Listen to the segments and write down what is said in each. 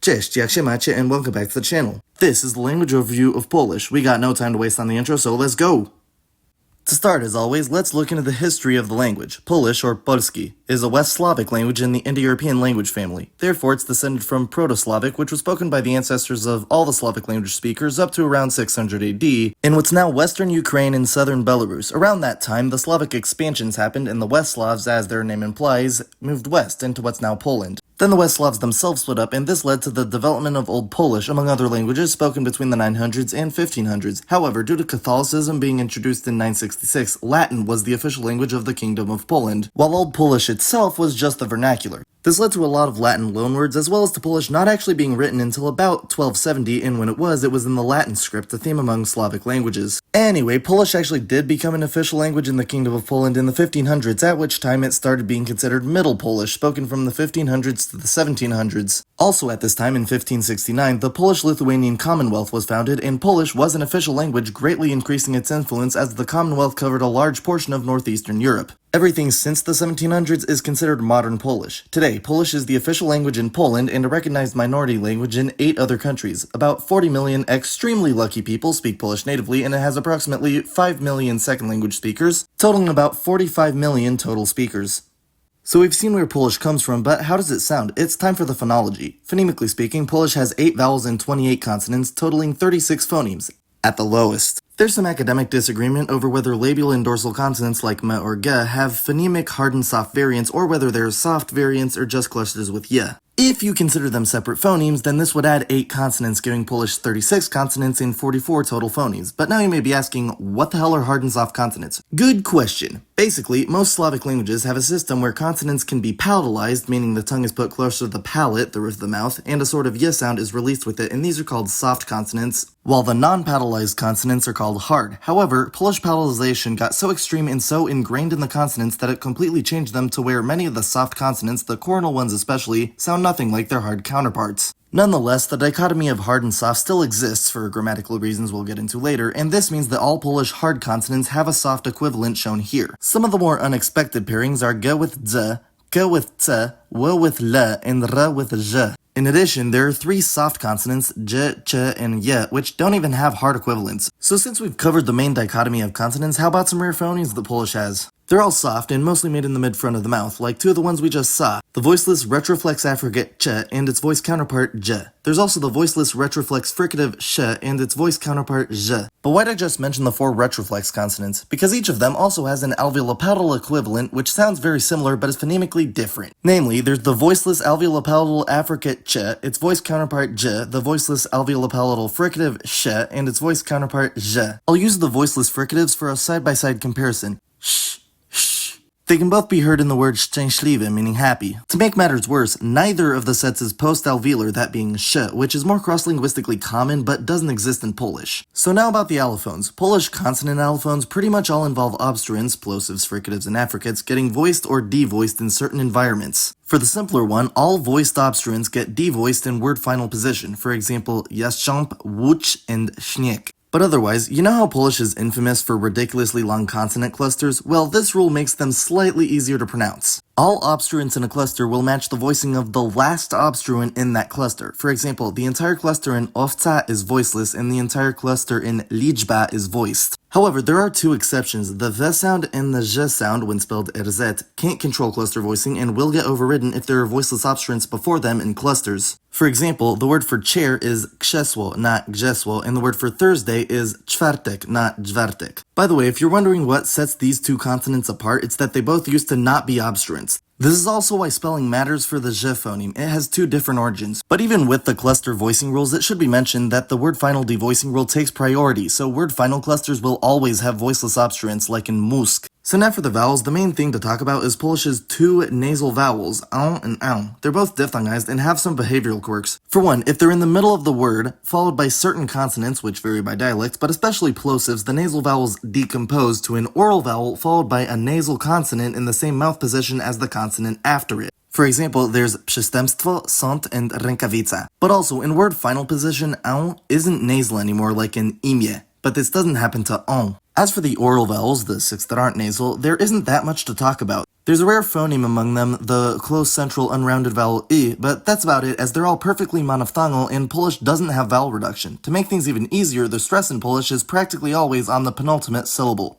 Cześć, jak się macie, and welcome back to the channel. This is the language overview of Polish. We got no time to waste on the intro, so let's go! To start, as always, let's look into the history of the language. Polish, or polski, is a West Slavic language in the Indo-European language family. Therefore, it's descended from Proto-Slavic, which was spoken by the ancestors of all the Slavic language speakers up to around 600 AD, in what's now western Ukraine and southern Belarus. Around that time, the Slavic expansions happened, and the West Slavs, as their name implies, moved west into what's now Poland. Then the West Slavs themselves split up, and this led to the development of Old Polish, among other languages spoken between the 900s and 1500s. However, due to Catholicism being introduced in 966, Latin was the official language of the Kingdom of Poland, while Old Polish itself was just the vernacular. This led to a lot of Latin loanwords, as well as to Polish not actually being written until about 1270, and when it was in the Latin script, a theme among Slavic languages. Anyway, Polish actually did become an official language in the Kingdom of Poland in the 1500s, at which time it started being considered Middle Polish, spoken from the 1500s to the 1700s. Also at this time, in 1569, the Polish-Lithuanian Commonwealth was founded, and Polish was an official language, greatly increasing its influence as the Commonwealth covered a large portion of northeastern Europe. Everything since the 1700s is considered modern Polish. Today, Polish is the official language in Poland and a recognized minority language in 8 other countries. About 40 million extremely lucky people speak Polish natively, and it has approximately 5 million second language speakers, totaling about 45 million total speakers. So we've seen where Polish comes from, but how does it sound? It's time for the phonology. Phonemically speaking, Polish has 8 vowels and 28 consonants, totaling 36 phonemes, at the lowest. There's some academic disagreement over whether labial and dorsal consonants like m or g have phonemic hard and soft variants, or whether they're soft variants or just clusters with y. If you consider them separate phonemes, then this would add 8 consonants, giving Polish 36 consonants and 44 total phonemes. But now you may be asking, what the hell are hard and soft consonants? Good question. Basically, most Slavic languages have a system where consonants can be palatalized, meaning the tongue is put closer to the palate, the roof of the mouth, and a sort of y sound is released with it, and these are called soft consonants, while the non-palatalized consonants are called hard. However, Polish palatalization got so extreme and so ingrained in the consonants that it completely changed them to where many of the soft consonants, the coronal ones especially, sound nothing like their hard counterparts. Nonetheless, the dichotomy of hard and soft still exists for grammatical reasons we'll get into later, and this means that all Polish hard consonants have a soft equivalent shown here. Some of the more unexpected pairings are g with z, k with t, w with l, and r with zh. In addition, there are 3 soft consonants, j, ch, and y, which don't even have hard equivalents. So since we've covered the main dichotomy of consonants, how about some rare phonemes that Polish has? They're all soft and mostly made in the mid-front of the mouth, like 2 of the ones we just saw. The voiceless retroflex affricate ch and its voice counterpart j. There's also the voiceless retroflex fricative sh and its voice counterpart zh. But why'd I just mention the 4 retroflex consonants? Because each of them also has an alveolopalatal equivalent, which sounds very similar but is phonemically different. Namely, there's the voiceless alveolopalatal affricate ch, its voice counterpart j, the voiceless alveolopalatal fricative sh, and its voice counterpart zh. I'll use the voiceless fricatives for a side-by-side comparison. Sh. They can both be heard in the word szczęśliwy, meaning happy. To make matters worse, neither of the sets is post-alveolar, that being sh, which is more cross-linguistically common but doesn't exist in Polish. So now about the allophones. Polish consonant allophones pretty much all involve obstruents, plosives, fricatives, and affricates getting voiced or devoiced in certain environments. For the simpler one, all voiced obstruents get devoiced in word final position, for example, jastrząb, łódź, and śnieg. But otherwise, you know how Polish is infamous for ridiculously long consonant clusters? Well, this rule makes them slightly easier to pronounce. All obstruents in a cluster will match the voicing of the last obstruent in that cluster. For example, the entire cluster in owca is voiceless and the entire cluster in liczba is voiced. However, there are 2 exceptions. The v sound and the ż sound, when spelled rz, can't control cluster voicing and will get overridden if there are voiceless obstruents before them in clusters. For example, the word for chair is krzesło, not grzesło, and the word for Thursday is czwartek, not dżwartek. By the way, if you're wondering what sets these 2 consonants apart, it's that they both used to not be obstruents. This is also why spelling matters for the zh phoneme. It has 2 different origins. But even with the cluster voicing rules, it should be mentioned that the word final devoicing rule takes priority, so word final clusters will always have voiceless obstruents like in musk. So now for the vowels, the main thing to talk about is Polish's 2 nasal vowels, ą and ą. They're both diphthongized and have some behavioral quirks. For one, if they're in the middle of the word, followed by certain consonants, which vary by dialect, but especially plosives, the nasal vowels decompose to an oral vowel followed by a nasal consonant in the same mouth position as the consonant after it. For example, there's przestępstwo, sąd, and rękawica. But also, in word final position, ą isn't nasal anymore like in imię, but this doesn't happen to on. As for the oral vowels, the 6 that aren't nasal, there isn't that much to talk about. There's a rare phoneme among them, the close central unrounded vowel I, but that's about it, as they're all perfectly monophthongal and Polish doesn't have vowel reduction. To make things even easier, the stress in Polish is practically always on the penultimate syllable.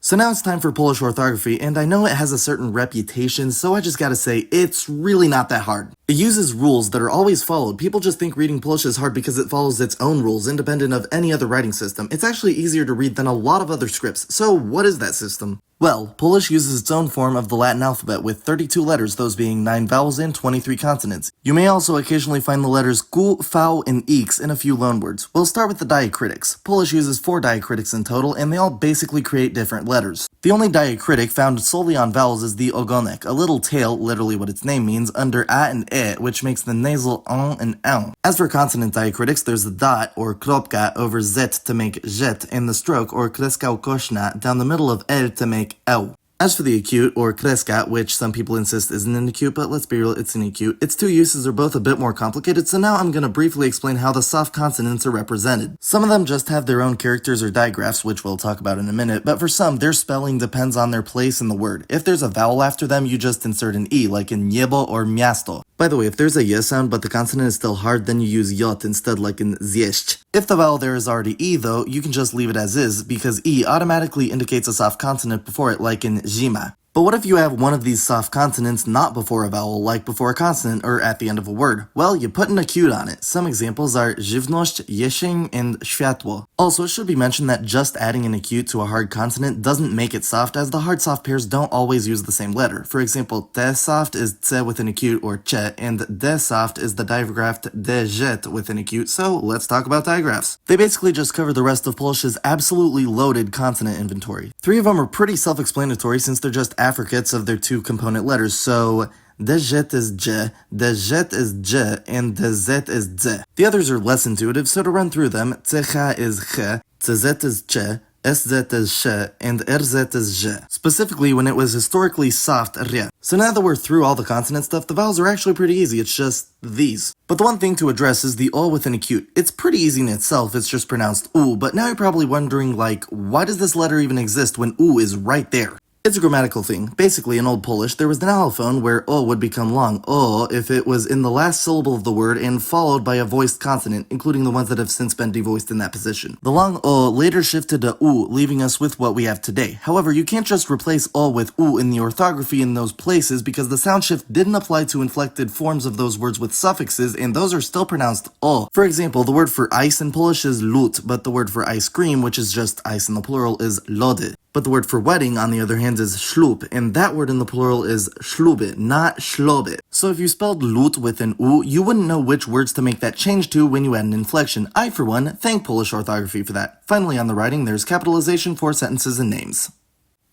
So now it's time for Polish orthography, and I know it has a certain reputation, so I just gotta say, it's really not that hard. It uses rules that are always followed. People just think reading Polish is hard because it follows its own rules, independent of any other writing system. It's actually easier to read than a lot of other scripts. So what is that system? Well, Polish uses its own form of the Latin alphabet with 32 letters, those being 9 vowels and 23 consonants. You may also occasionally find the letters ku, v, and x in a few loanwords. We'll start with the diacritics. Polish uses 4 diacritics in total, and they all basically create different letters. The only diacritic found solely on vowels is the ogonek, a little tail, literally what its name means, under a and e, which makes the nasal on and ow. As for consonant diacritics, there's the dot, or kropka, over z to make zet, and the stroke, or kreska ukośna, down the middle of l to make L. As for the acute, or kreska, which some people insist isn't an acute, but let's be real, it's an acute, its two uses are both a bit more complicated, so now I'm gonna briefly explain how the soft consonants are represented. Some of them just have their own characters or digraphs, which we'll talk about in a minute, but for some, their spelling depends on their place in the word. If there's a vowel after them, you just insert an E, like in niebo or miasto. By the way, if there's a y sound but the consonant is still hard, then you use yot instead, like in zjeść. If the vowel there is already E though, you can just leave it as is, because E automatically indicates a soft consonant before it, like in zima. But what if you have one of these soft consonants not before a vowel, like before a consonant or at the end of a word? Well, you put an acute on it. Some examples are żywność, jesień, and światło. Also, it should be mentioned that just adding an acute to a hard consonant doesn't make it soft, as the hard-soft pairs don't always use the same letter. For example, te soft is tse with an acute or che, and de soft is the digraphed dejet with an acute, so let's talk about digraphs. They basically just cover the rest of Polish's absolutely loaded consonant inventory. 3 of them are pretty self-explanatory since they're just affricates of their 2 component letters, so dejet is j, dejet is j, and dezet is dze. The others are less intuitive, so to run through them, ch is ch, czet is che, sz is sh, and rz is zhe. Specifically when it was historically soft rje. So now that we're through all the consonant stuff, the vowels are actually pretty easy, it's just these. But the one thing to address is the o with an acute. It's pretty easy in itself, it's just pronounced u, but now you're probably wondering, like, why does this letter even exist when u is right there? It's a grammatical thing. Basically, in Old Polish, there was an allophone where o would become long o if it was in the last syllable of the word and followed by a voiced consonant, including the ones that have since been devoiced in that position. The long o later shifted to u, leaving us with what we have today. However, you can't just replace o with u in the orthography in those places because the sound shift didn't apply to inflected forms of those words with suffixes, and those are still pronounced o. For example, the word for ice in Polish is lód, but the word for ice cream, which is just ice in the plural, is lody. But the word for wedding, on the other hand, is ślub, and that word in the plural is śluby, not śloby. So if you spelled lód with an u, you wouldn't know which words to make that change to when you add an inflection. I, for one, thank Polish orthography for that. Finally, on the writing, there's capitalization for sentences and names.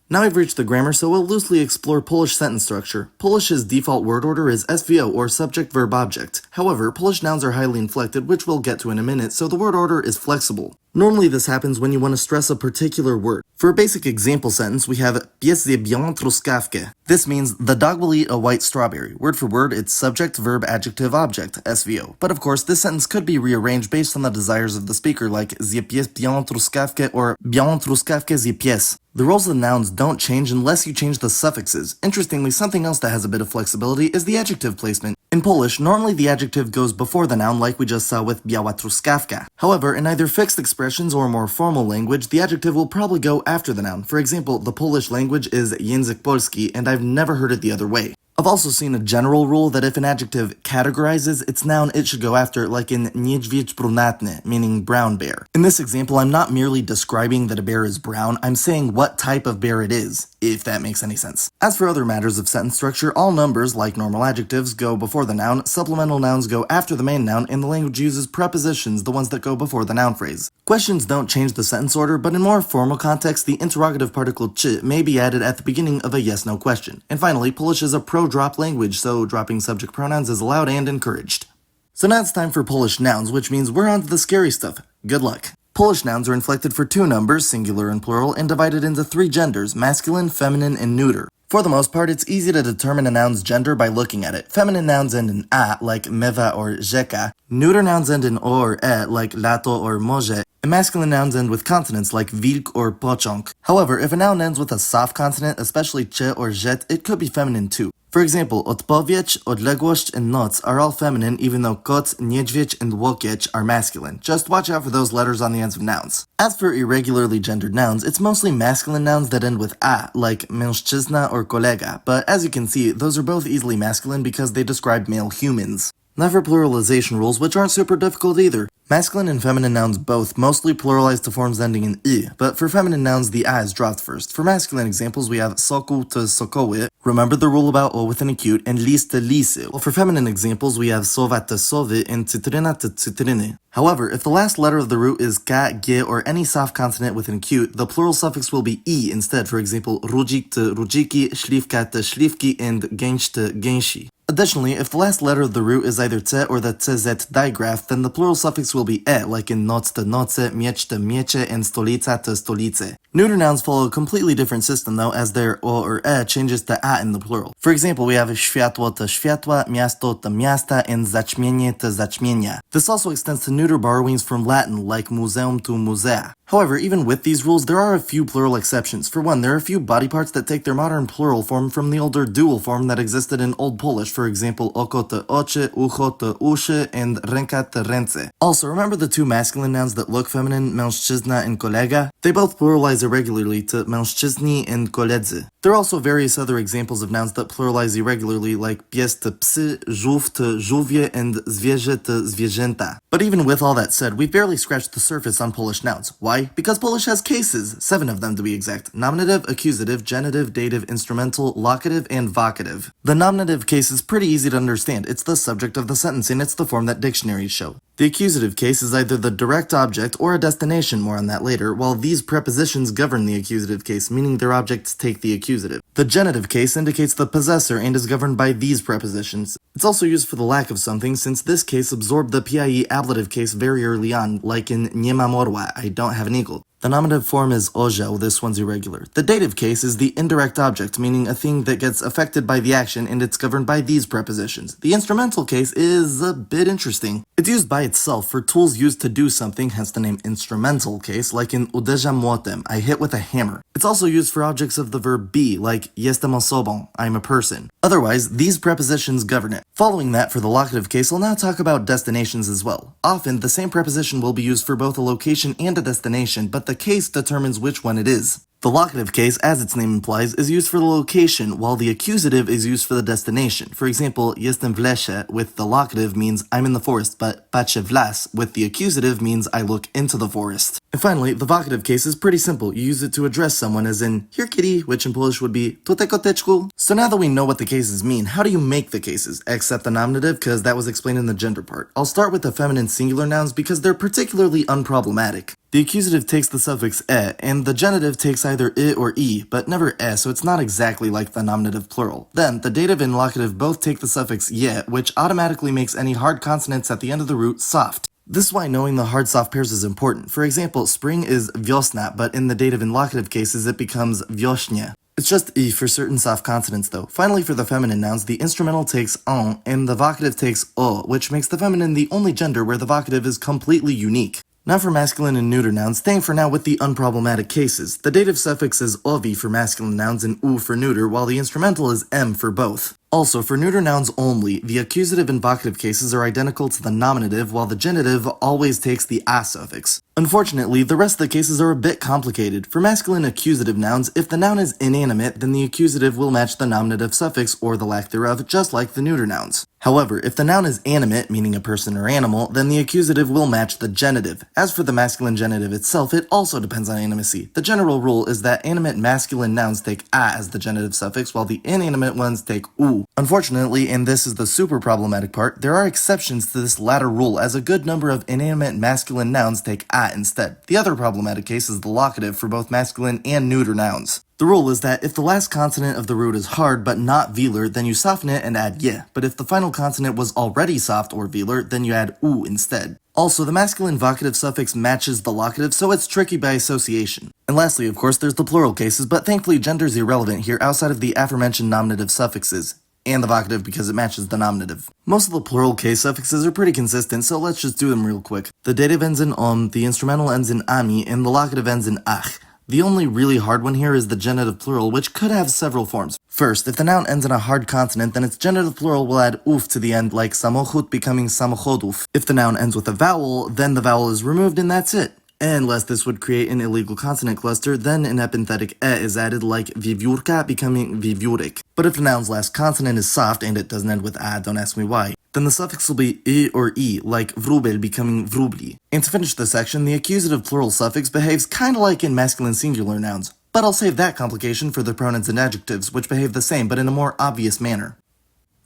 Now we've reached the grammar, so we'll loosely explore Polish sentence structure. Polish's default word order is SVO, or subject, verb, object. However, Polish nouns are highly inflected, which we'll get to in a minute, so the word order is flexible. Normally this happens when you want to stress a particular word. For a basic example sentence, we have pies zje białą truskawkę. This means the dog will eat a white strawberry. Word for word, it's subject, verb, adjective, object, SVO. But of course, this sentence could be rearranged based on the desires of the speaker, like zje pies białą truskawkę or białą truskawkę zje pies. The roles of the nouns don't change unless you change the suffixes. Interestingly, something else that has a bit of flexibility is the adjective placement. In Polish, normally the adjective goes before the noun like we just saw with biała truskawka. However, in either fixed expressions or more formal language, the adjective will probably go after the noun. For example, the Polish language is język polski, and I've never heard it the other way. I've also seen a general rule that if an adjective categorizes its noun, it should go after it, like in niedźwiedź brunatny, meaning brown bear. In this example, I'm not merely describing that a bear is brown, I'm saying what type of bear it is, if that makes any sense. As for other matters of sentence structure, all numbers, like normal adjectives, go before the noun, supplemental nouns go after the main noun, and the language uses prepositions, the ones that go before the noun phrase. Questions don't change the sentence order, but in more formal context, the interrogative particle ch may be added at the beginning of a yes-no question. And finally, Polish is a pro-drop language, so dropping subject pronouns is allowed and encouraged. So now it's time for Polish nouns, which means we're on to the scary stuff. Good luck. Polish nouns are inflected for 2 numbers, singular and plural, and divided into 3 genders, masculine, feminine, and neuter. For the most part, it's easy to determine a noun's gender by looking at it. Feminine nouns end in a, like mewa or rzeka. Neuter nouns end in o or e, like lato or morze. and masculine nouns end with consonants like wilk or pociąg. However, if a noun ends with a soft consonant, especially ch or zet, it could be feminine too. For example, odpowiedź, odległość, and noc are all feminine, even though kot, niedźwiedź, and łokieć are masculine. Just watch out for those letters on the ends of nouns. As for irregularly gendered nouns, it's mostly masculine nouns that end with a, like mężczyzna or kolega, but as you can see, those are both easily masculine because they describe male humans. Now for pluralization rules, which aren't super difficult either. Masculine and feminine nouns both mostly pluralize to forms ending in I, but for feminine nouns the I is dropped first. For masculine examples we have soku to sokoły, remember the rule about o with an acute, and lis to lisy, while for feminine examples we have sowa to sowy and cytryna to cytryny. However, if the last letter of the root is ka, ge, or any soft consonant with an acute, the plural suffix will be I instead, for example rudzik to rudziki, śliwka to śliwki, and gęś to gęsi. Additionally, if the last letter of the root is either te or the tzet digraph, then the plural suffix will be e, like in noc to noce, mieć to miecie, and stolica to stolice. Neuter nouns follow a completely different system though, as their o or e changes to a in the plural. For example, we have światło to światła, miasto to miasta, and zaćmienie to zaćmienia. This also extends to neuter borrowings from Latin, like muzeum to musea. However, even with these rules, there are a few plural exceptions. For one, there are a few body parts that take their modern plural form from the older dual form that existed in Old Polish, for example, oko to oczy, ucho to uszy, and ręka to ręce. Also, remember the two masculine nouns that look feminine, mężczyzna and kolega? They both pluralize irregularly to mężczyźni and koledzy. There are also various other examples of nouns that pluralize irregularly, like pies to psy, żółw to żółwie, and zwierzę to zwierzęta. But even with all that said, we've barely scratched the surface on Polish nouns. Why? Because Polish has cases, 7 of them to be exact: nominative, accusative, genitive, dative, instrumental, locative, and vocative. The nominative case is pretty easy to understand. It's the subject of the sentence and it's the form that dictionaries show. The accusative case is either the direct object or a destination, more on that later, while these prepositions govern the accusative case, meaning their objects take the accusative. The genitive case indicates the possessor and is governed by these prepositions. It's also used for the lack of something, since this case absorbed the PIE ablative case very early on, like in nie mam orła, I don't have an eagle. The nominative form is orzeł, this one's irregular. The dative case is the indirect object, meaning a thing that gets affected by the action, and it's governed by these prepositions. The instrumental case is a bit interesting. It's used by itself for tools used to do something, hence the name instrumental case, like in uderzam młotem, I hit with a hammer. It's also used for objects of the verb be, like jestem osobą, I'm a person. Otherwise, these prepositions govern it. Following that, for the locative case, I'll now talk about destinations as well. Often, the same preposition will be used for both a location and a destination, but the case determines which one it is. The locative case, as its name implies, is used for the location, while the accusative is used for the destination. For example, jestem w lesie with the locative means I'm in the forest, but patrzę w las with the accusative means I look into the forest. And finally, the vocative case is pretty simple. You use it to address someone, as in, here kitty, which in Polish would be tutaj koteczku. So now that we know what the cases mean, how do you make the cases? Except the nominative, because that was explained in the gender part. I'll start with the feminine singular nouns because they're particularly unproblematic. The accusative takes the suffix e, and the genitive takes either I or e, but never e, so it's not exactly like the nominative plural. Then, the dative and locative both take the suffix ye, which automatically makes any hard consonants at the end of the root soft. This is why knowing the hard-soft pairs is important. For example, spring is wiosna, but in the dative and locative cases it becomes wiośnie. It's just I for certain soft consonants though. Finally, for the feminine nouns, the instrumental takes on, and the vocative takes o, which makes the feminine the only gender where the vocative is completely unique. Now for masculine and neuter nouns, staying for now with the unproblematic cases. The dative suffix is ovi for masculine nouns and u for neuter, while the instrumental is m for both. Also, for neuter nouns only, the accusative and vocative cases are identical to the nominative, while the genitive always takes the a suffix. Unfortunately, the rest of the cases are a bit complicated. For masculine accusative nouns, if the noun is inanimate, then the accusative will match the nominative suffix or the lack thereof, just like the neuter nouns. However, if the noun is animate, meaning a person or animal, then the accusative will match the genitive. As for the masculine genitive itself, it also depends on animacy. The general rule is that animate masculine nouns take a as the genitive suffix, while the inanimate ones take u. Unfortunately, and this is the super problematic part, there are exceptions to this latter rule, as a good number of inanimate masculine nouns take a instead. The other problematic case is the locative for both masculine and neuter nouns. The rule is that if the last consonant of the root is hard but not velar, then you soften it and add ye, but if the final consonant was already soft or velar, then you add u instead. Also, the masculine vocative suffix matches the locative, so it's tricky by association. And lastly, of course, there's the plural cases, but thankfully gender's irrelevant here outside of the aforementioned nominative suffixes. and the vocative because it matches the nominative. Most of the plural case suffixes are pretty consistent, so let's just do them real quick. The dative ends in the instrumental ends in ami, and the locative ends in ach. The only really hard one here is the genitive plural, which could have several forms. First, if the noun ends in a hard consonant, then its genitive plural will add uf to the end, like samochut becoming samochoduf. If the noun ends with a vowel, then the vowel is removed and that's it. Unless this would create an illegal consonant cluster, then an epenthetic e is added, like viviurka becoming viviuric. But if the noun's last consonant is soft and it doesn't end with a, don't ask me why, then the suffix will be I or I, like vrubel becoming vrubli. And to finish this section, the accusative plural suffix behaves kinda like in masculine singular nouns, but I'll save that complication for the pronouns and adjectives, which behave the same but in a more obvious manner.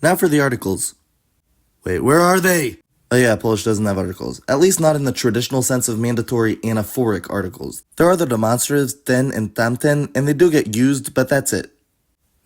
Now for the articles. Wait, where are they? Oh yeah, Polish doesn't have articles. At least not in the traditional sense of mandatory anaphoric articles. There are the demonstratives ten and tamten, and they do get used, but that's it.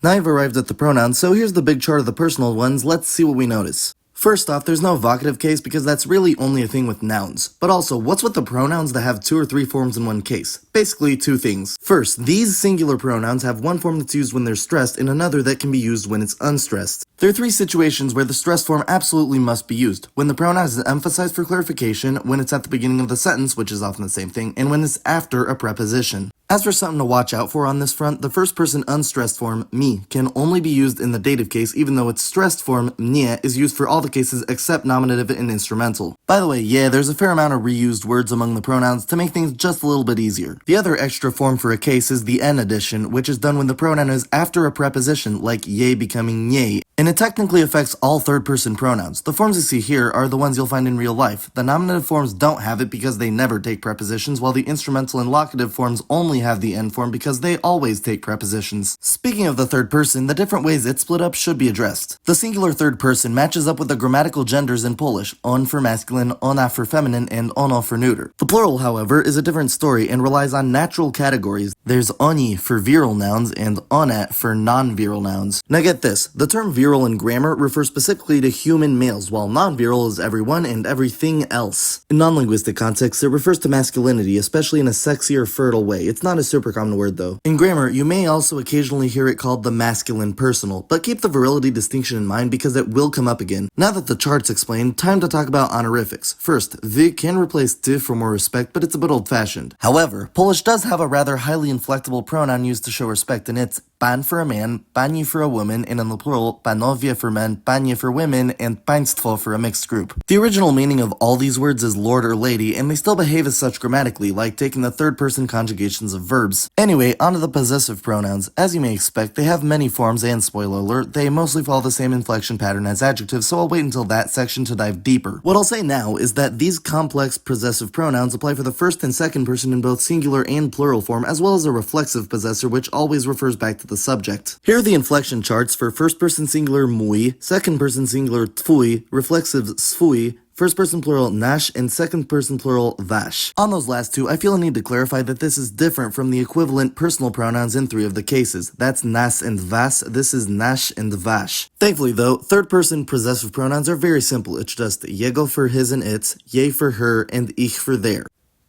Now I've arrived at the pronouns, so here's the big chart of the personal ones. Let's see what we notice. First off, there's no vocative case because that's really only a thing with nouns. But also, what's with the pronouns that have 2 or 3 forms in one case? Basically, 2 things. First, these singular pronouns have one form that's used when they're stressed and another that can be used when it's unstressed. There are 3 situations where the stressed form absolutely must be used. When the pronoun is emphasized for clarification, when it's at the beginning of the sentence, which is often the same thing, and when it's after a preposition. As for something to watch out for on this front, the first person unstressed form, mi, can only be used in the dative case, even though its stressed form, mnie, is used for all the cases except nominative and instrumental. By the way, yeah, there's a fair amount of reused words among the pronouns to make things just a little bit easier. The other extra form for a case is the n addition, which is done when the pronoun is after a preposition, like ye becoming nye, and it technically affects all third-person pronouns. The forms you see here are the ones you'll find in real life. The nominative forms don't have it because they never take prepositions, while the instrumental and locative forms only have the n form because they always take prepositions. Speaking of the third person, the different ways it's split up should be addressed. The singular third person matches up with the grammatical genders in Polish, on for masculine, ona for feminine, and ono for neuter. The plural, however, is a different story and relies on natural categories. There's oni for virile nouns and ona for non-virile nouns. Now get this, the term virile in grammar refers specifically to human males, while non-virile is everyone and everything else. In non-linguistic contexts, it refers to masculinity, especially in a sexy or fertile way. It's not a super common word though. In grammar, you may also occasionally hear it called the masculine personal, but keep the virility distinction in mind because it will come up again. Now that the chart's explained, time to talk about honorifics. First, wy can replace ty for more respect, but it's a bit old-fashioned. However, Polish does have a rather highly inflectable pronoun used to show respect, and it's pan for a man, pani for a woman, and in the plural, panowie for men, panie for women, and państwo for a mixed group. The original meaning of all these words is lord or lady, and they still behave as such grammatically, like taking the third-person conjugations of verbs. Anyway, onto the possessive pronouns. As you may expect, they have many forms, and spoiler alert, they mostly follow the same inflection pattern as adjectives, so I'll wait until that section to dive deeper. What I'll say now is that these complex possessive pronouns apply for the first and second person in both singular and plural form, as well as a reflexive possessor, which always refers back to the subject. Here are the inflection charts for first person singular mój, second person singular twój, reflexive swój, first person plural nasz, and second person plural wasz. On those last 2, I feel a need to clarify that this is different from the equivalent personal pronouns in 3 of the cases. That's nas and was, this is nasz and wasz. Thankfully though, third person possessive pronouns are very simple. It's just jego for his and its, je for her, and ich for their.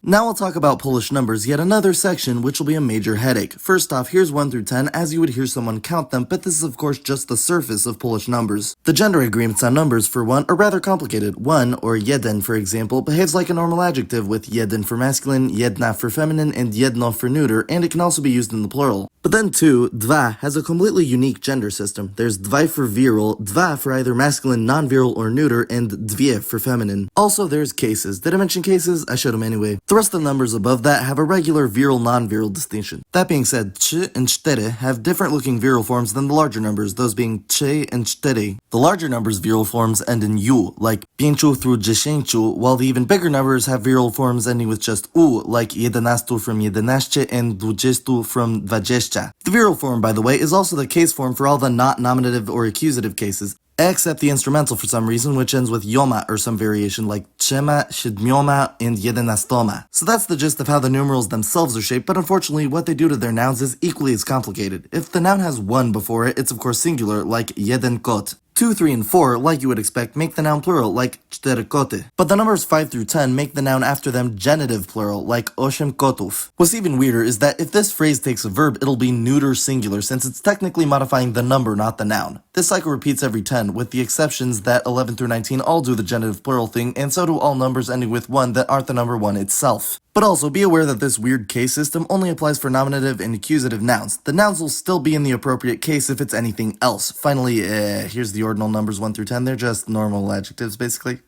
Now I'll talk about Polish numbers, yet another section which will be a major headache. First off, here's 1 through 10 as you would hear someone count them, but this is of course just the surface of Polish numbers. The gender agreements on numbers, for one, are rather complicated. 1, or jeden for example, behaves like a normal adjective with jeden for masculine, jedna for feminine, and jedno for neuter, and it can also be used in the plural. But then 2, dwa, has a completely unique gender system. There's dwaj for virile, dwa for either masculine, non-virile, or neuter, and dwie for feminine. Also, there's cases. Did I mention cases? I showed them anyway. The rest of the numbers above that have a regular virile non-virile distinction. That being said, 3 and 4 have different looking virile forms than the larger numbers, those being 3 and 4. The larger numbers' virile forms end in u, like 5 through 10, while the even bigger numbers have virile forms ending with just u, like 11 from 11 and 20 from 20. The virile form, by the way, is also the case form for all the not nominative or accusative cases, except the instrumental for some reason, which ends with yoma or some variation like trzema, siedmioma, and jedenastoma. So that's the gist of how the numerals themselves are shaped, but unfortunately what they do to their nouns is equally as complicated. If the noun has 1 before it, it's of course singular, like jeden kot. 2, 3, and 4, like you would expect, make the noun plural, like cztery koty. But the numbers 5 through 10 make the noun after them genitive plural, like osiem kotów. What's even weirder is that if this phrase takes a verb, it'll be neuter singular, since it's technically modifying the number, not the noun. This cycle repeats every 10, with the exceptions that 11 through 19 all do the genitive plural thing, and so do all numbers ending with 1 that aren't the number 1 itself. But also, be aware that this weird case system only applies for nominative and accusative nouns. The nouns will still be in the appropriate case if it's anything else. Finally, here's the ordinal numbers 1 through 10. They're just normal adjectives, basically.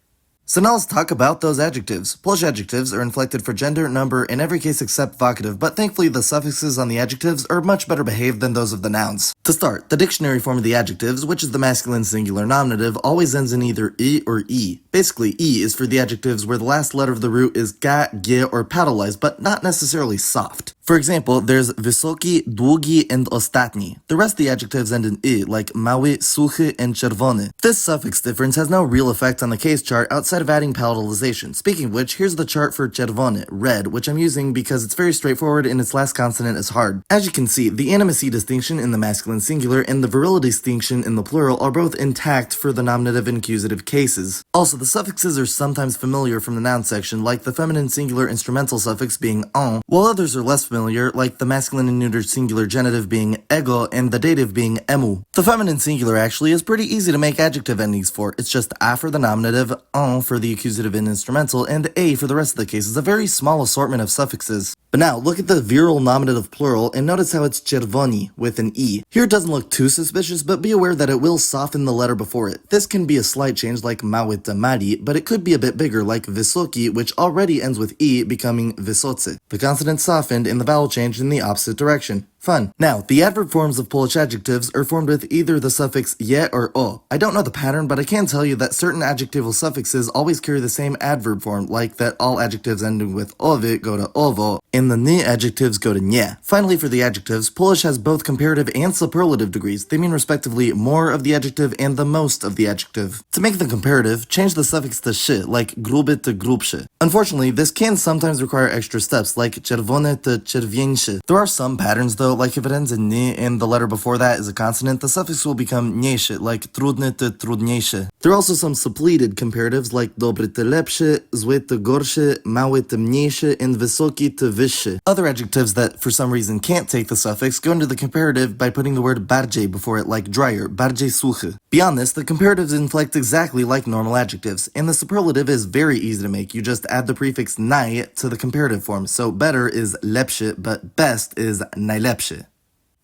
So now let's talk about those adjectives. Polish adjectives are inflected for gender, number, in every case except vocative, but thankfully the suffixes on the adjectives are much better behaved than those of the nouns. To start, the dictionary form of the adjectives, which is the masculine singular nominative, always ends in either I or E. Basically, E is for the adjectives where the last letter of the root is ga, ge, or palatalized, but not necessarily soft. For example, there's wysoki, długi, and ostatni. The rest of the adjectives end in I, like mały, suchy, and czerwony. This suffix difference has no real effect on the case chart outside of adding palatalization. Speaking of which, here's the chart for czerwony, red, which I'm using because it's very straightforward and its last consonant is hard. As you can see, the animacy distinction in the masculine singular and the virility distinction in the plural are both intact for the nominative and accusative cases. Also, the suffixes are sometimes familiar from the noun section, like the feminine singular instrumental suffix being en, while others are less familiar, like the masculine and neuter singular genitive being ego and the dative being emu. The feminine singular actually is pretty easy to make adjective endings for. It's just a for the nominative, en for the accusative and instrumental, and a for the rest of the cases, a very small assortment of suffixes. But now, look at the virile nominative plural and notice how it's czerwoni with an E. Here it doesn't look too suspicious, but be aware that it will soften the letter before it. This can be a slight change like mały to mali, but it could be a bit bigger like wysoki, which already ends with E, becoming wysocy. The consonant softened and the vowel changed in the opposite direction. Fun. Now, the adverb forms of Polish adjectives are formed with either the suffix je or o. I don't know the pattern, but I can tell you that certain adjectival suffixes always carry the same adverb form, like that all adjectives ending with owy go to ovo, and the ny adjectives go to nie. Finally, for the adjectives, Polish has both comparative and superlative degrees. They mean respectively more of the adjective and the most of the adjective. To make them comparative, change the suffix to szy, like gruby to grubszy. Unfortunately, this can sometimes require extra steps, like czerwony to czerwieńszy. There are some patterns though, like if it ends in ny and the letter before that is a consonant, the suffix will become mniejszy, like trudny to trudniejszy. There are also some suppleted comparatives like dobry to lepszy, zły to gorszy, mały to mniejszy, and wysoki to wyższy. Other adjectives that for some reason can't take the suffix go into the comparative by putting the word bardziej before it, like drier, bardziej suchy. Beyond this, the comparatives inflect exactly like normal adjectives, and the superlative is very easy to make. You just add the prefix naj to the comparative form, so better is lepszy, but best is najlepszy.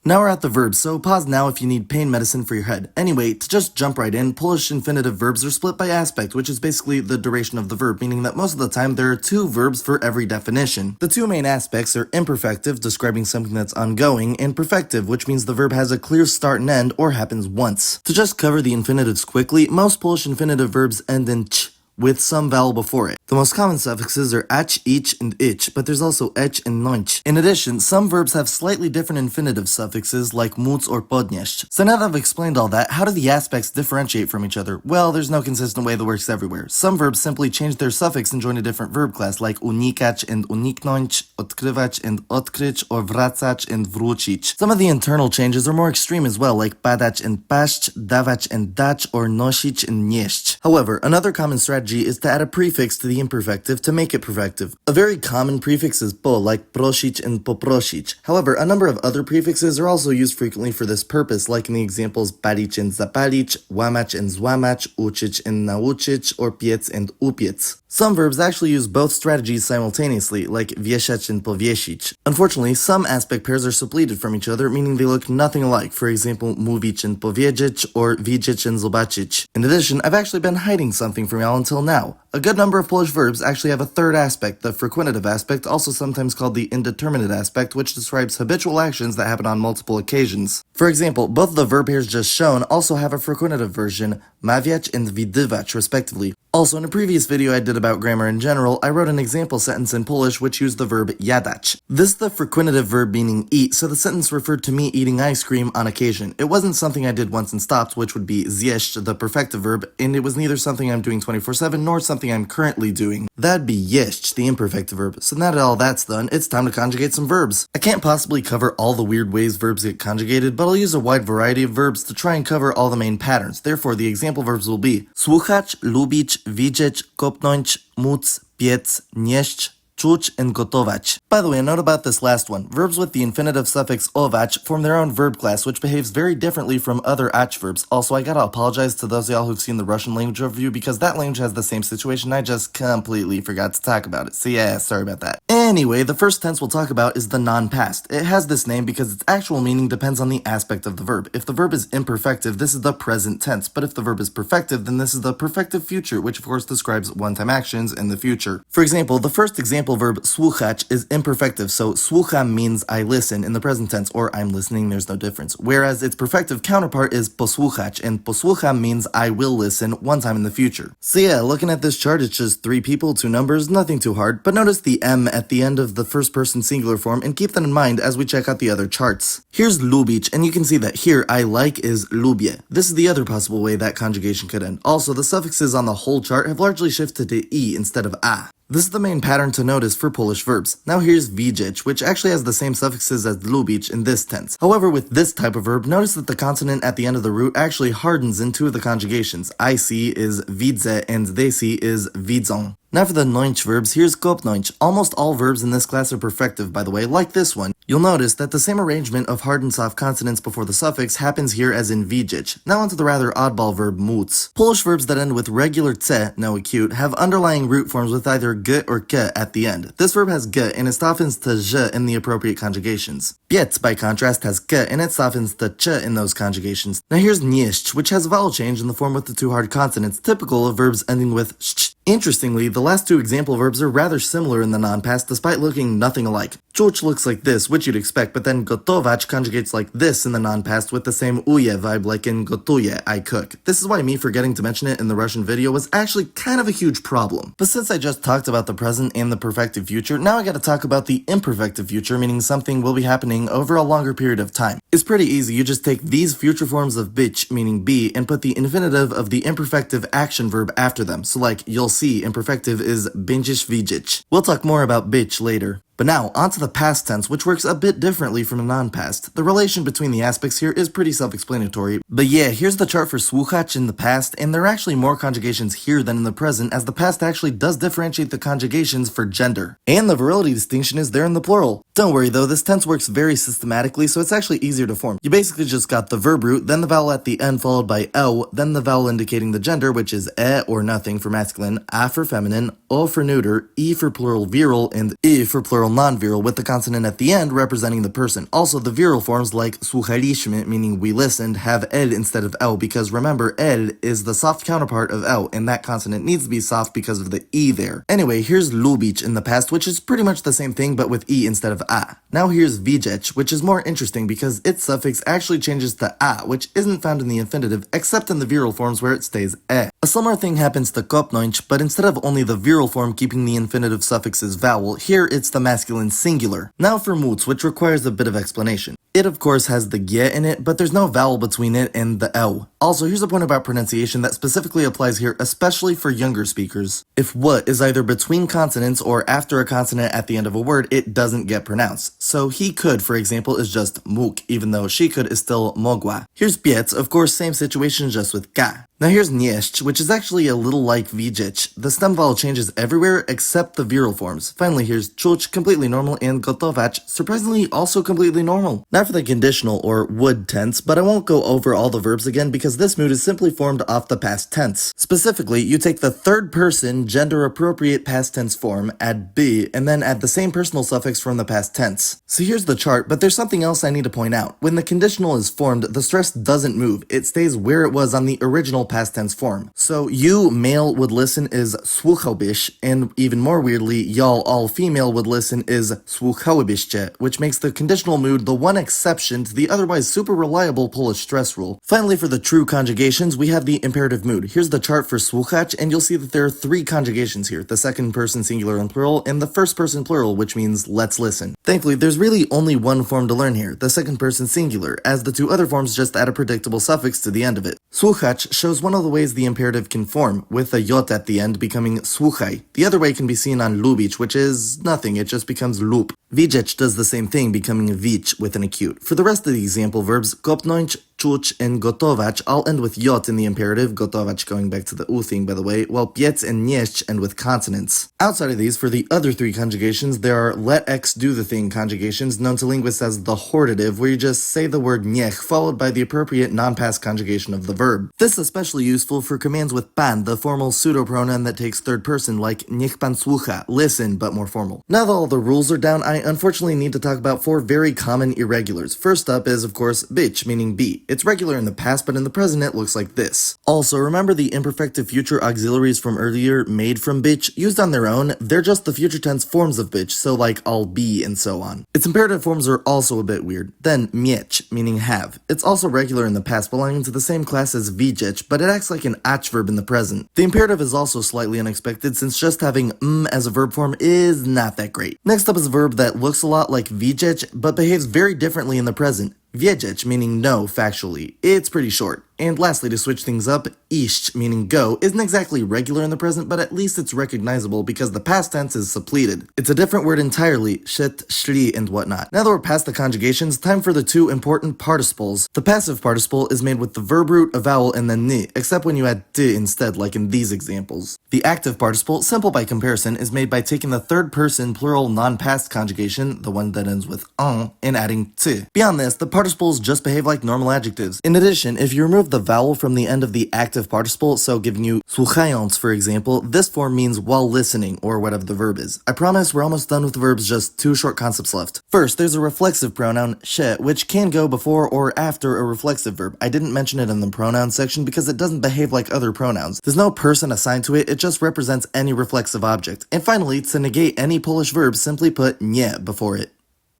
Now we're at the verbs, so pause now if you need pain medicine for your head. Anyway, to just jump right in, Polish infinitive verbs are split by aspect, which is basically the duration of the verb, meaning that most of the time there are 2 verbs for every definition. The 2 main aspects are imperfective, describing something that's ongoing, and perfective, which means the verb has a clear start and end or happens once. To just cover the infinitives quickly, most Polish infinitive verbs end in ch, with some vowel before it. The most common suffixes are ach, ich, and ich, but there's also ech and noich. In addition, some verbs have slightly different infinitive suffixes like móc or podnieść. So now that I've explained all that, how do the aspects differentiate from each other? Well, there's no consistent way that works everywhere. Some verbs simply change their suffix and join a different verb class, like unikać and uniknąć, odkrywać and odkryć, or wracać and wrócić. Some of the internal changes are more extreme as well, like badać and paść, dawać and dać, or nosić and nieść. However, another common strategy is to add a prefix to the imperfective to make it perfective. A very common prefix is po, like prosić and poprosić. However, a number of other prefixes are also used frequently for this purpose, like in the examples palić and zapalić, łamać and złamać, uczyć and nauczyć, or piec and upiec. Some verbs actually use both strategies simultaneously, like wieszać and powiesić. Unfortunately, some aspect pairs are suppleted from each other, meaning they look nothing alike. For example, mówić and powiedzieć, or widzieć and zobaczyć. In addition, I've actually been hiding something from y'all until now. A good number of Polish verbs actually have a third aspect, the frequentative aspect, also sometimes called the indeterminate aspect, which describes habitual actions that happen on multiple occasions. For example, both of the verb pairs just shown also have a frequentative version, mawiać and widywać, respectively. Also, in a previous video I did about grammar in general, I wrote an example sentence in Polish which used the verb jadać. This is the frequentative verb meaning eat, so the sentence referred to me eating ice cream on occasion. It wasn't something I did once and stopped, which would be zjeść, the perfective verb, and it was neither something I'm doing 24/7 nor something I'm currently doing. That'd be jeść, the imperfective verb. So now that all that's done, it's time to conjugate some verbs. I can't possibly cover all the weird ways verbs get conjugated, but I'll use a wide variety of verbs to try and cover all the main patterns. Therefore, the example verbs will be słuchać, lubić, widzieć, kopnąć, móc, piec, nieść, czuć, and gotować. By the way, a note about this last one. Verbs with the infinitive suffix ować form their own verb class, which behaves very differently from other ach verbs. Also, I gotta apologize to those of y'all who've seen the Russian language overview because that language has the same situation. I just completely forgot to talk about it. So yeah, sorry about that. Anyway, the first tense we'll talk about is the nonpast. It has this name because its actual meaning depends on the aspect of the verb. If the verb is imperfective, this is the present tense, but if the verb is perfective, then this is the perfective future, which of course describes one-time actions in the future. For example, the first example verb słuchać is imperfective, so słucham means I listen in the present tense, or I'm listening, there's no difference. Whereas its perfective counterpart is posłuchać, and posłucham means I will listen one time in the future. So yeah, looking at this chart, it's just 3 people, 2 numbers, nothing too hard, but notice the M at the end of the first person singular form and keep that in mind as we check out the other charts. Here's lubić, and you can see that here I like is lubię. This is the other possible way that conjugation could end. Also, the suffixes on the whole chart have largely shifted to E instead of A. This is the main pattern to notice for Polish verbs. Now here's widzieć, which actually has the same suffixes as lubić in this tense. However, with this type of verb, notice that the consonant at the end of the root actually hardens in 2 of the conjugations. I see is widzę and they see is widzą. Now for the noinć verbs, here's kopnąć. Almost all verbs in this class are perfective, by the way, like this one. You'll notice that the same arrangement of hard and soft consonants before the suffix happens here as in widzieć. Now onto the rather oddball verb móc. Polish verbs that end with regular ce, no acute, have underlying root forms with either g or k at the end. This verb has g and it softens to ż in the appropriate conjugations. Piec, by contrast, has k and it softens to ch in those conjugations. Now here's nieść, which has a vowel change in the form with the 2 hard consonants, typical of verbs ending with sh. Interestingly, the last 2 example verbs are rather similar in the non-past despite looking nothing alike. Czuć looks like this, which you'd expect, but then gotować conjugates like this in the non-past with the same uje vibe like in gotuje, I cook. This is why me forgetting to mention it in the Russian video was actually kind of a huge problem. But since I just talked about the present and the perfective future, now I gotta talk about the imperfective future, meaning something will be happening over a longer period of time. It's pretty easy, you just take these future forms of być, meaning be, and put the infinitive of the imperfective action verb after them. So like, you'll see, imperfective is będziesz widzieć. We'll talk more about być later. But now, onto the past tense, which works a bit differently from a non-past. The relation between the aspects here is pretty self-explanatory. But yeah, here's the chart for słuchać in the past, and there are actually more conjugations here than in the present, as the past actually does differentiate the conjugations for gender. And the virility distinction is there in the plural. Don't worry though, this tense works very systematically, so it's actually easier to form. You basically just got the verb root, then the vowel at the end followed by o, then the vowel indicating the gender, which is or nothing for masculine, a for feminine, o for neuter, e for plural virile, and I for plural non-virile, with the consonant at the end representing the person. Also, the virile forms like słuchaliśmy, meaning we listened, have el instead of l, because remember, el is the soft counterpart of l, and that consonant needs to be soft because of the e there. Anyway, here's lubić in the past, which is pretty much the same thing, but with e instead of a. Now here's widzieć, which is more interesting because its suffix actually changes to a, which isn't found in the infinitive, except in the virile forms where it stays e. A similar thing happens to kopnąć, but instead of only the virile form keeping the infinitive suffix's vowel, here it's the masculine singular. Now for móc, which requires a bit of explanation. It of course has the g in it, but there's no vowel between it and the l. Also, here's a point about pronunciation that specifically applies here, especially for younger speakers. If w is either between consonants or after a consonant at the end of a word, it doesn't get pronounced. So he could, for example, is just mógł, even though she could is still mogła. Here's piec, of course, same situation, just with ka. Now here's nieść, which is actually a little like widzieć. The stem vowel changes everywhere except the virile forms. Finally, here's czuć, completely normal, and gotować, surprisingly also completely normal. Now for the conditional or would tense, but I won't go over all the verbs again because this mood is simply formed off the past tense. Specifically, you take the third person gender appropriate past tense form, add be, and then add the same personal suffix from the past tense. So here's the chart, but there's something else I need to point out. When the conditional is formed, the stress doesn't move. It stays where it was on the original past tense form. So you, male, would listen is słuchałbyś, and even more weirdly, y'all, all female, would listen is słuchałybyście, which makes the conditional mood the one exception to the otherwise super reliable Polish stress rule. Finally, for the true conjugations, we have the imperative mood. Here's the chart for słuchać, and you'll see that there are three conjugations here, the second person singular and plural, and the first person plural, which means let's listen. Thankfully, there's really only one form to learn here, the second person singular, as the two other forms just add a predictable suffix to the end of it. Słuchać shows one of the ways the imperative can form, with a jot at the end becoming słuchaj. The other way can be seen on lubić, which is nothing, it just becomes lub. Widzieć does the same thing, becoming wić with an acute. For the rest of the example verbs, kopnąć, czuć, and gotować all end with jot in the imperative, gotować going back to the u thing by the way, while piec and nieść end with consonants. Outside of these, for the other three conjugations, there are let x do the thing conjugations, known to linguists as the hortative, where you just say the word niech followed by the appropriate non-past conjugation of the verb. This is especially useful for commands with pan, the formal pseudo-pronoun that takes third person, like niech pan słucha, listen, but more formal. Now that all the rules are down, I unfortunately need to talk about four very common irregulars. First up is, of course, być, meaning be. It's regular in the past, but in the present it looks like this. Also, remember the imperfective future auxiliaries from earlier, made from być? Used on their own, they're just the future tense forms of być, so like I'll be and so on. Its imperative forms are also a bit weird. Then, mieć, meaning have. It's also regular in the past, belonging to the same class as widzieć, but it acts like an adverb in the present. The imperative is also slightly unexpected, since just having as a verb form is not that great. Next up is a verb that looks a lot like widzieć, but behaves very differently in the present. Wiedzieć, meaning know, factually. It's pretty short. And lastly, to switch things up, iść, meaning go, isn't exactly regular in the present, but at least it's recognizable because the past tense is suppleted. It's a different word entirely, szedł, szli, and whatnot. Now that we're past the conjugations, time for the two important participles. The passive participle is made with the verb root, a vowel, and then ni, except when you add t instead, like in these examples. The active participle, simple by comparison, is made by taking the third person plural non-past conjugation, the one that ends with en, and adding t. Beyond this, the participles just behave like normal adjectives. In addition, if you remove the vowel from the end of the active participle, so giving you słuchając, for example, this form means while listening, or whatever the verb is. I promise we're almost done with the verbs, just two short concepts left. First, there's a reflexive pronoun, się, which can go before or after a reflexive verb. I didn't mention it in the pronoun section because it doesn't behave like other pronouns. There's no person assigned to it, it just represents any reflexive object. And finally, to negate any Polish verb, simply put nie before it.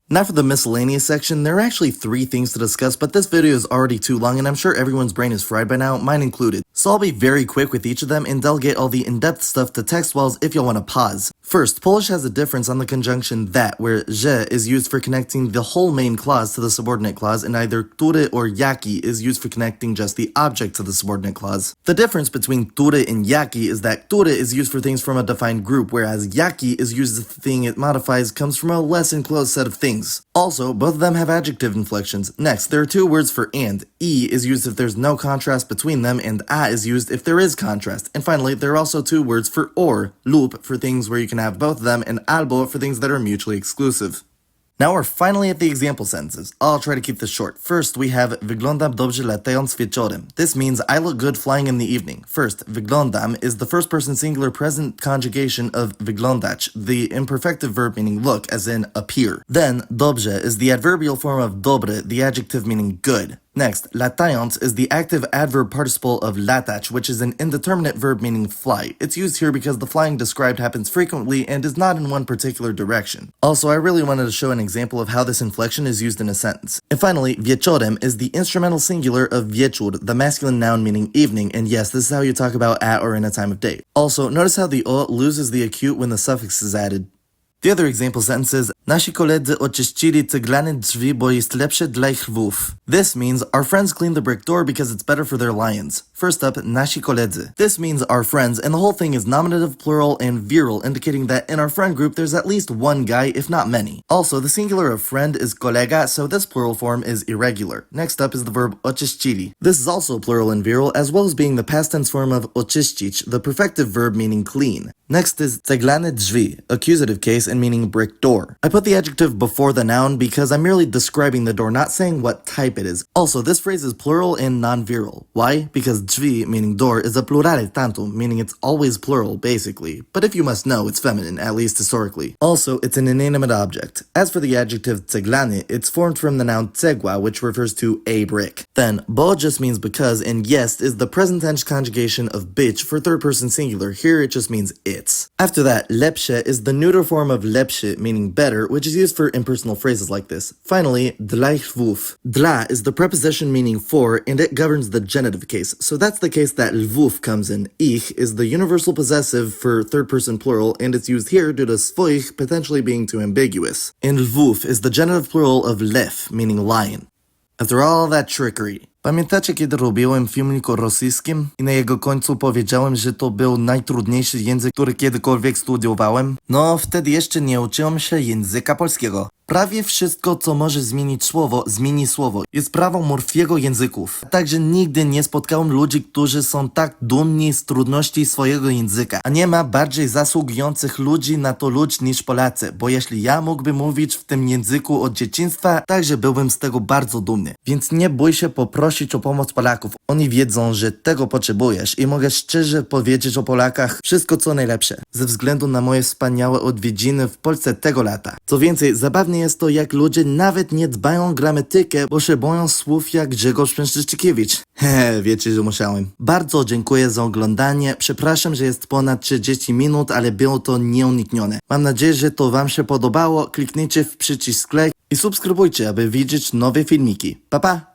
Now for the miscellaneous section, there are actually three things to discuss, but this video is already too long and I'm sure everyone's brain is fried by now, mine included. So I'll be very quick with each of them and delegate all the in-depth stuff to text wells if you'll want to pause. First, Polish has a difference on the conjunction that, where że is used for connecting the whole main clause to the subordinate clause, and either który or jaki is used for connecting just the object to the subordinate clause. The difference between który and jaki is that który is used for things from a defined group, whereas jaki is used as the thing it modifies comes from a less enclosed set of things. Also, both of them have adjective inflections. Next, there are two words for and. E is used if there's no contrast between them, and a is used if there is contrast. And finally, there are also two words for or, lub for things where you can have both of them, and albo for things that are mutually exclusive. Now we're finally at the example sentences. I'll try to keep this short. First, we have wyglądam dobrze latając wieczorem. This means I look good flying in the evening. First, wyglądam is the first person singular present conjugation of wyglądać, the imperfective verb meaning look, as in appear. Then, dobrze is the adverbial form of dobre, the adjective meaning good. Next, latając is the active adverb participle of latać, which is an indeterminate verb meaning fly. It's used here because the flying described happens frequently and is not in one particular direction. Also, I really wanted to show an example of how this inflection is used in a sentence. And finally, wieczorem is the instrumental singular of wieczór, the masculine noun meaning evening, and yes, this is how you talk about at or in a time of day. Also, notice how the o loses the acute when the suffix is added. The other example sentence is nasi koledzy oczyścili ceglane drzwi, bo jest lepsze dla ich lwów. This means our friends cleaned the brick door because it's better for their lions. First up, nasi koledzy. This means our friends, and the whole thing is nominative, plural, and virile, indicating that in our friend group there's at least one guy, if not many. Also, the singular of friend is kolega, so this plural form is irregular. Next up is the verb oczyścili. This is also plural and virile, as well as being the past tense form of oczyścić, the perfective verb meaning clean. Next is ceglane drzwi, accusative case, and meaning brick door. I put the adjective before the noun because I'm merely describing the door, not saying what type it is. Also, this phrase is plural and non-virile. Why? Because drzwi, meaning door, is a plurale tantum, meaning it's always plural, basically. But if you must know, it's feminine, at least historically. Also, it's an inanimate object. As for the adjective ceglany, it's formed from the noun cegła, which refers to a brick. Then, bo just means because, and jest is the present tense conjugation of być for third person singular. Here it just means it's. After that, lepsze is the neuter form of lepszy, meaning better, which is used for impersonal phrases like this. Finally, dla lwów. Dla is the preposition meaning for, and it governs the genitive case. So that's the case that lwów comes in. Ich is the universal possessive for third person plural, and it's used here due to swoich potentially being too ambiguous. And lwów is the genitive plural of lew, meaning lion. After all that trickery, pamiętacie, kiedy robiłem filmik o rosyjskim i na jego końcu powiedziałem, że to był najtrudniejszy język, który kiedykolwiek studiowałem? No, wtedy jeszcze nie uczyłem się języka polskiego. Prawie wszystko, co może zmienić słowo, zmieni słowo. Jest prawą Morfiego języków. Także nigdy nie spotkałem ludzi, którzy są tak dumni z trudności swojego języka. A nie ma bardziej zasługujących ludzi na to ludzi niż Polacy, bo jeśli ja mógłbym mówić w tym języku od dzieciństwa, także byłbym z tego bardzo dumny. Więc nie bój się poprosić o pomoc Polaków. Oni wiedzą, że tego potrzebujesz i mogę szczerze powiedzieć o Polakach wszystko co najlepsze. Ze względu na moje wspaniałe odwiedziny w Polsce tego lata. Co więcej, zabawnie jest to, jak ludzie nawet nie dbają o gramatykę, bo się boją słów jak Grzegorz Pięszczykiewicz. Wiecie, że musiałem. Bardzo dziękuję za oglądanie. Przepraszam, że jest ponad 30 minut, ale było to nieuniknione. Mam nadzieję, że to wam się podobało. Kliknijcie w przycisk like i subskrybujcie, aby widzieć nowe filmiki. Pa pa!